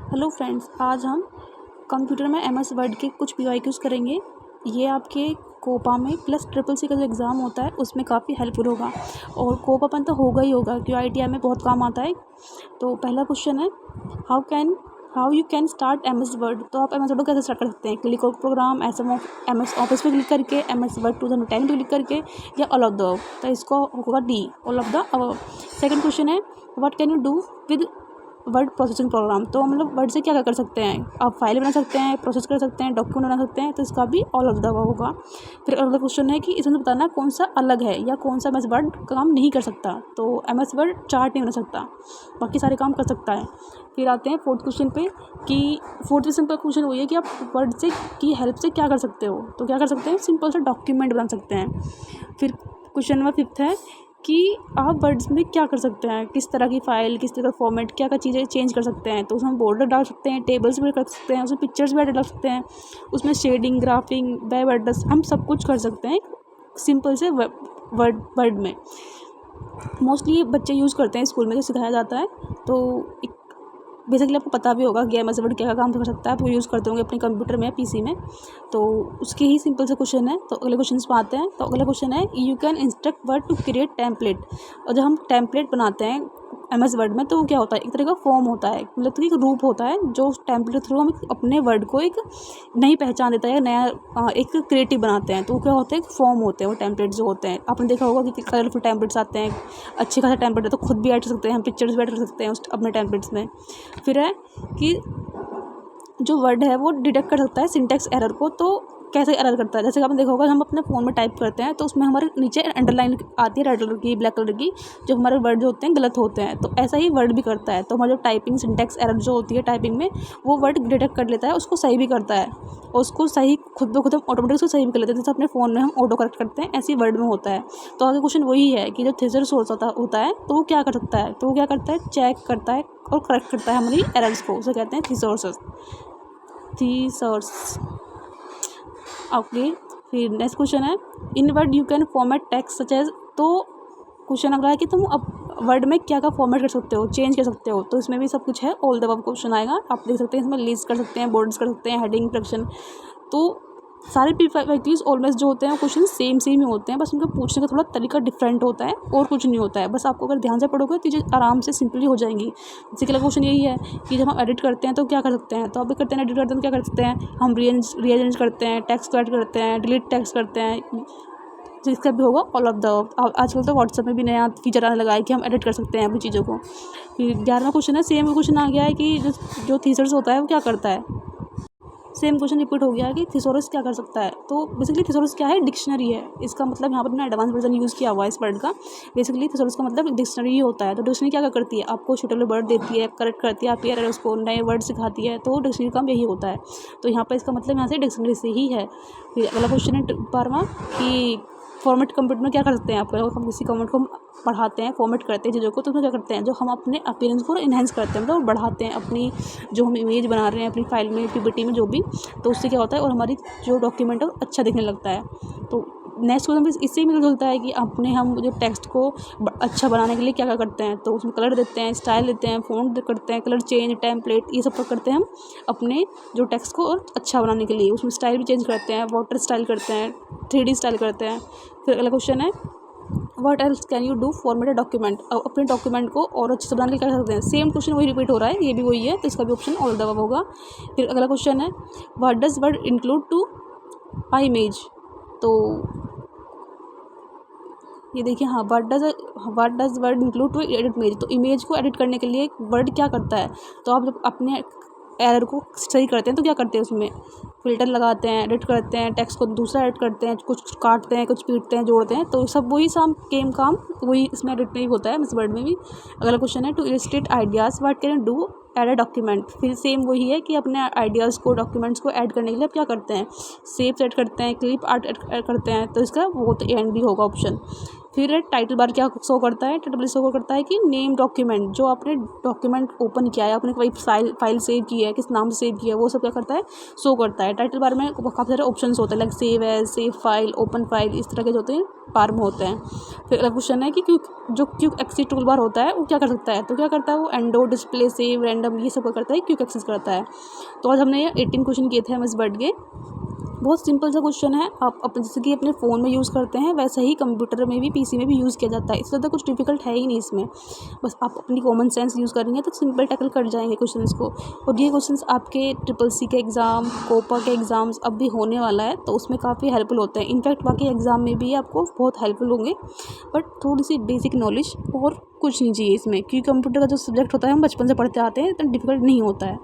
Hello friends, आज हम computer में एमएस वर्ड के कुछ पीवाईक्यूज़ करेंगे। ये आपके कोपा में प्लस ट्रिपल सी का जो एग्ज़ाम होता है उसमें काफ़ी हेल्पफुल होगा और कोपापन तो होगा ही होगा क्योंकि आईटीआई में बहुत काम आता है। तो पहला क्वेश्चन है, how you can start MS word. तो आप एमएस वर्ड को कैसे स्टार्ट कर सकते हैं? Click of program, MS office पे क्लिक करके, एमएस वर्ड 2010 पे क्लिक करके, या ऑल ऑफ द अबव। तो इसको होगा D, all of the above. Second question है, what can you do with word processing program. तो मतलब वर्ड से क्या क्या कर सकते हैं? आप फाइल बना सकते हैं, प्रोसेस कर सकते हैं, डॉक्यूमेंट बना सकते हैं। तो इसका भी ऑल ऑफ द अबव होगा। फिर अगला क्वेश्चन है कि इसमें बताना कौन सा अलग है या कौन सा एमएस वर्ड काम नहीं कर सकता। तो एमएस वर्ड चार्ट नहीं बना सकता, बाकी सारे काम कर सकता है। फिर आते हैं फोर्थ क्वेश्चन पे कि फोर्थ सिंपल क्वेश्चन वही है कि आप वर्ड से की हेल्प से क्या कर सकते हो। तो क्या कर सकते हैं? सिंपल सा डॉक्यूमेंट बना सकते हैं। फिर क्वेश्चन नंबर 5 है कि आप वर्ड्स में क्या कर सकते हैं, किस तरह की फ़ाइल, किस तरह का फॉर्मेट, क्या क्या चीज़ें चेंज कर सकते हैं। तो उसमें बॉर्डर डाल सकते हैं, टेबल्स भी कर सकते हैं, उसमें पिक्चर्स भी डाल सकते हैं, उसमें शेडिंग, ग्राफिंग, वेब एड्रेस, हम सब कुछ कर सकते हैं सिंपल से वर्ड में। मोस्टली बच्चे यूज़ करते हैं स्कूल में, जो सिखाया जाता है। तो बेसिकली आपको पता भी होगा कि एमएस वर्ड क्या क्या काम कर सकता है। आप वो यूज़ करते होंगे अपने कंप्यूटर में, पीसी में। तो उसके ही सिंपल से क्वेश्चन है। तो अगले क्वेश्चन पे आते हैं। तो अगला क्वेश्चन है, you can instruct Word to create template. और जब हम टेम्पलेट बनाते हैं एमएस वर्ड में, तो वो क्या होता है? एक तरह का फॉर्म होता है, मतलब कि एक रूप होता है जो टेम्पलेट थ्रू हम अपने वर्ड को एक नई पहचान देता है, नया एक क्रिएटिव बनाते हैं। तो वो क्या होता है? एक फॉर्म होते हैं वो टेम्पलेट जो होते हैं। आपने देखा होगा कि कलरफुल टेम्पलेट्स आते हैं, अच्छे खासे टेम्पलेट है, तो खुद भी ऐड कर सकते हैं, हम पिक्चर्स भी ऐड कर सकते हैं उस अपने टेम्पलेट्स में। फिर है कि जो वर्ड है वो डिटेक्ट कर सकता है सिंटैक्स एरर को। तो कैसे एरर करता है? जैसे कि आपने देखा होगा, हम अपने फ़ोन में टाइप करते हैं तो उसमें हमारे नीचे अंडरलाइन आती है रेड कलर की, ब्लैक कलर की, जो हमारे वर्ड जो होते हैं गलत होते हैं। तो ऐसा ही वर्ड भी करता है। तो हमारी जो टाइपिंग सिंटैक्स एरर जो होती है टाइपिंग में, वो वर्ड डिटेक्ट कर लेता है, उसको सही भी करता है और उसको सही खुद ब खुद हम ऑटोमेटिक उसको सही भी कर लेते हैं। जैसे अपने फ़ोन में हम ऑटो करेक्ट करते हैं, ऐसे ही वर्ड में होता है। तो आगे क्वेश्चन वही है कि जो थेसरस होता है तो वो क्या कर सकता है? तो वो क्या करता है? चेक करता है और करेक्ट करता है हमारी एरर्स को, उसे कहते हैं थीसॉर्स। ओके। फिर नेक्स्ट क्वेश्चन है, in word you can format text such as. तो क्वेश्चन अगला है कि तुम अब वर्ड में क्या क्या फॉर्मेट कर सकते हो, चेंज कर सकते हो। तो इसमें भी सब कुछ है, ऑल द अबव क्वेश्चन आएगा। आप देख सकते हैं इसमें लिस्ट कर सकते हैं, बॉर्डर्स कर सकते हैं, हेडिंग, इंट्रोडक्शन। तो सारे पीवाईक्यूज़ ऑलवेज जो होते हैं वो क्वेश्चन सेम ही होते हैं, बस उनका पूछने का थोड़ा तरीका डिफरेंट होता है और कुछ नहीं होता है। बस आपको अगर ध्यान से पढ़ोगे तो चीज़ें आराम से सिंपली हो जाएंगी। जैसे कि क्वेश्चन यही है कि जब हम एडिट करते हैं तो क्या कर सकते हैं। तो आप भी करते हैं, एडिट करते हैं तो क्या कर सकते हैं? हम रीअरेंज करते हैं, टेक्स्ट को ऐड करते हैं, डिलीट टेक्स्ट करते हैं। जिसका भी होगा ऑल ऑफ द अबव। आजकल तो व्हाट्सएप में भी नया फीचर आने लगा है कि हम एडिट कर सकते हैं अपनी चीज़ों को। फिर 11वां क्वेश्चन है, सेम क्वेश्चन आ गया है कि जो थीसरस होता है वो क्या करता है। सेम क्वेश्चन रिपीट हो गया है कि थिसॉरस क्या कर सकता है। तो बेसिकली थिसॉरस क्या है? डिक्शनरी है। इसका मतलब यहाँ पर मैंने एडवांस वर्जन यूज़ किया हुआ है इस वर्ड का। बेसिकली थिसॉरस का मतलब डिक्शनरी ही होता है। तो डिक्शनरी क्या करती है? आपको सूटेबल वर्ड देती है, करेक्ट करती है, आपकी एरर उसको नए वर्ड सिखाती है। तो डिक्शनरी का काम यही होता है। तो यहाँ पर इसका मतलब यहाँ से डिक्शनरी से ही है। फिर अगला क्वेश्चन है 12वां कि फॉर्मेट कंप्यूटर में क्या कर सकते हैं। आपको हम किसी कमेंट को पढ़ाते हैं, फॉर्मेट करते हैं चीज़ों को, तो उसमें क्या करते हैं? जो हम अपने अपीयरेंस को इन्हेंस करते हैं, मतलब बढ़ाते हैं अपनी जो हम इमेज बना रहे हैं अपनी फाइल में, पीपीटी में, जो भी। तो उससे क्या होता है और हमारी जो डॉक्यूमेंट है वो अच्छा दिखने लगता है। तो नेक्स्ट क्वेश्चन इससे ही मिलता जुलता है कि हम जो टेक्स्ट को अच्छा बनाने के लिए क्या क्या करते हैं। तो उसमें कलर देते हैं, स्टाइल देते हैं, फ़ॉन्ट करते हैं, कलर चेंज, टेम्पलेट, ये सब करते हैं हम अपने जो टेक्स्ट को और अच्छा बनाने के लिए। उसमें स्टाइल भी चेंज करते हैं, वाटर स्टाइल करते हैं, 3D स्टाइल करते हैं। फिर अगला क्वेश्चन है, what else can you do format a document. अपने डॉक्यूमेंट को और अच्छे से बनाने के लिए क्या कर सकते हैं। सेम क्वेश्चन वही रिपीट हो रहा है, ये भी वही है, तो इसका भी ऑप्शन ऑल द अबव होगा। फिर अगला क्वेश्चन है, what does Word include to a image. तो ये देखिए, हाँ, what does Word include to edit image. तो इमेज को एडिट करने के लिए वर्ड क्या करता है। तो आप जब अपने एरर को सही करते हैं तो क्या करते हैं? उसमें फ़िल्टर लगाते हैं, एडिट करते हैं, टेक्स्ट को दूसरा एडिट करते हैं, कुछ काटते हैं, कुछ पीटते हैं, जोड़ते हैं। तो सब वही काम वही इसमें एडिट में ही होता है, इस वर्ड में भी। अगला क्वेश्चन है, to illustrate ideas what can you do add a document. फिर सेम वही है कि अपने आइडियाज़ को, डॉक्यूमेंट्स को ऐड करने के लिए आप क्या करते हैं? शेप्स ऐड करते हैं, क्लिप आर्ट ऐड करते हैं। तो इसका वो तो एंड भी होगा ऑप्शन। फिर टाइटल बार क्या शो करता है, टाइटल बार शो करता है कि नेम डॉक्यूमेंट, जो आपने डॉक्यूमेंट ओपन किया है, आपने कोई फाइल सेव की है, किस नाम से सेव किया है, वो सब क्या करता है, शो करता है। टाइटल बार में काफ़ी सारे ऑप्शंस होते हैं, like save as, save file, open file, इस तरह के जो होते हैं बार में होते हैं। फिर अगला क्वेश्चन है कि क्विक एक्सेस टूल बार होता है वो क्या कर सकता है, तो क्या करता है वो एंडो, डिस्प्ले, सेव, रैंडम, ये सब करता है, क्विक एक्सेस करता है। तो आज हमने ये 18 क्वेश्चन किए थे एमएस वर्ड के। बहुत सिंपल सा क्वेश्चन है, आप जैसे कि अपने फ़ोन में यूज़ करते हैं वैसे ही कंप्यूटर में भी, पीसी में भी यूज़ किया जाता है। इससे ज़्यादा कुछ डिफिकल्ट है ही नहीं इसमें, बस आप अपनी कॉमन सेंस यूज़ करेंगे तो सिंपल टैकल कर जाएंगे क्वेश्चंस को। और ये क्वेश्चंस आपके ट्रिपल सी के एग्ज़ाम, कोपा के एग्ज़ाम्स अब भी होने वाला है, तो उसमें काफ़ी हेल्पफुल होते हैं। इनफैक्ट बाकी एग्ज़ाम में भी आपको बहुत हेल्पफुल होंगे, बट थोड़ी सी बेसिक नॉलेज और कुछ नहीं चाहिए इसमें, क्योंकि कंप्यूटर का जो सब्जेक्ट होता है हम बचपन से पढ़ते आते हैं, इतना डिफिकल्ट नहीं होता है।